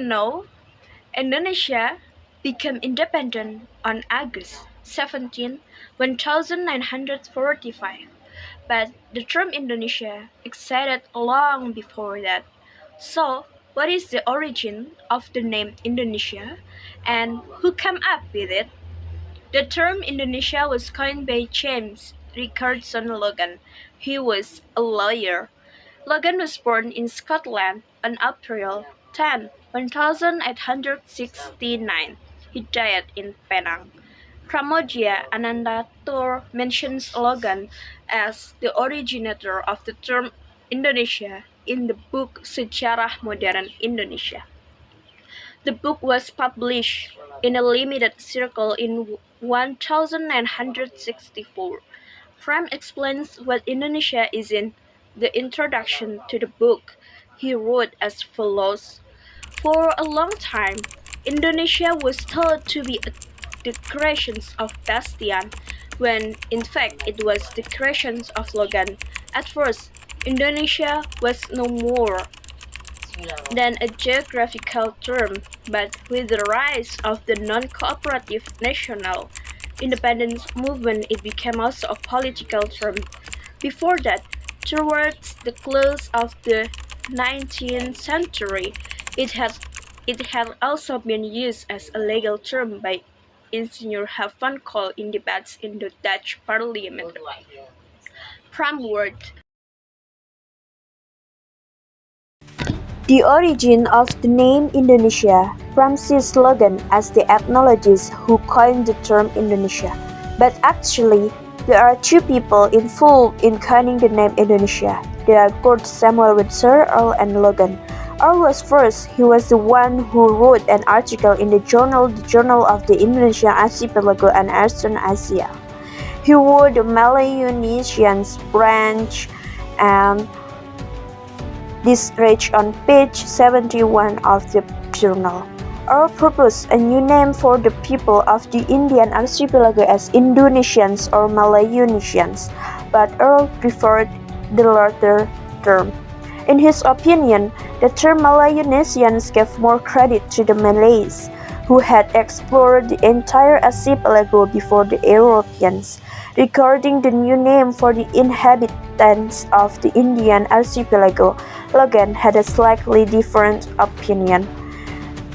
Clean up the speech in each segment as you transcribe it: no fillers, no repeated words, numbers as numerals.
know, Indonesia became independent on August 17, 1945, but the term Indonesia existed long before that. So, what is the origin of the name Indonesia and who came up with it? The term Indonesia was coined by James Richardson Logan. He was a lawyer. Logan was born in Scotland on April 10, 1869. He died in Penang. Pramodia Anandatur mentions Logan as the originator of the term Indonesia in the book Sejarah Modern Indonesia. The book was published in a limited circle in 1964. Fram explains what Indonesia is in the introduction to the book. He wrote as follows: For a long time, Indonesia was thought to be the creations of Bastian, when in fact it was the creations of Logan. At first, Indonesia was no more than a geographical term, but with the rise of the non-cooperative national independence movement it became also a political term. Before that, towards the close of the 19th century, it had, it had also been used as a legal term by Ingenieur van Col in debates in the Dutch parliament. Framword. The origin of the name Indonesia Francis Logan as the ethnologist who coined the term Indonesia. But actually, there are two people involved in coining the name Indonesia. They are called Samuel Windsor, Earl and Logan. Earl was first. He was the one who wrote an article in the Journal of the Indonesian Archipelago and Eastern Asia. He wrote the Malayunesian branch and this reached on page 71 of the journal. Earl proposed a new name for the people of the Indian archipelago as Indonesians or Malayunesians, but Earl preferred the latter term. In his opinion, the term Malayunesians gave more credit to the Malays, who had explored the entire archipelago before the Europeans. Regarding the new name for the inhabitants of the Indian archipelago, Logan had a slightly different opinion.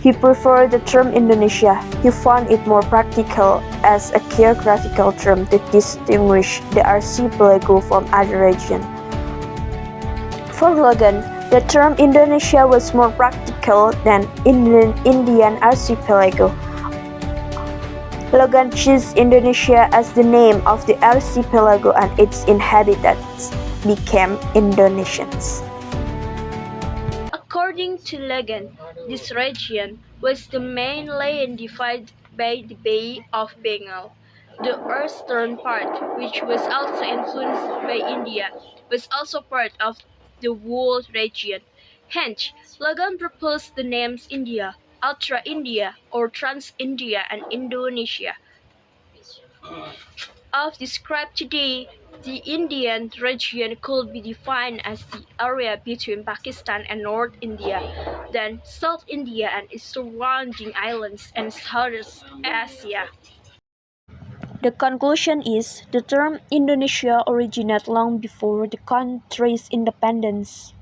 He preferred the term Indonesia. He found it more practical as a geographical term to distinguish the archipelago from other regions. For Logan, the term Indonesia was more practical than Indian archipelago. Logan chose Indonesia as the name of the archipelago and its inhabitants became Indonesians. According to Logan, this region was the main land divided by the Bay of Bengal. The eastern part, which was also influenced by India, was also part of the whole region. Hence, Logan proposed the names India, Ultra India, or Trans India, and Indonesia. As described today, the Indian region could be defined as the area between Pakistan and North India, then South India and its surrounding islands, and Southeast Asia. The conclusion is the term Indonesia originated long before the country's independence.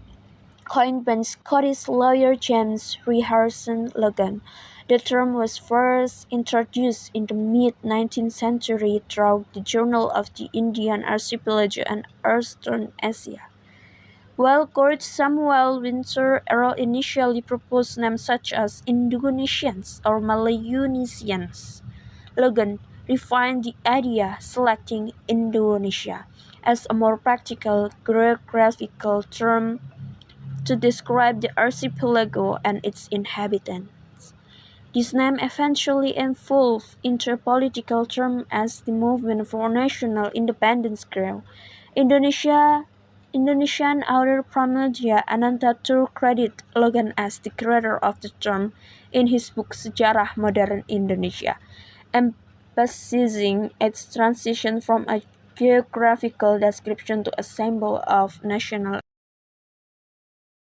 Coined by Scottish lawyer James Richardson Logan, the term was first introduced in the mid-19th century through the Journal of the Indian Archipelago and Eastern Asia. While Court Samuel Windsor Earl initially proposed names such as Indonesians or Malayunesians, Logan refined the idea, selecting Indonesia as a more practical geographical term to describe the archipelago and its inhabitants. This name eventually evolved into a political term as the movement for national independence grew. Indonesian author Pramoedya Anantatur credited Logan as the creator of the term in his book Sejarah Modern Indonesia, emphasizing its transition from a geographical description to a symbol of national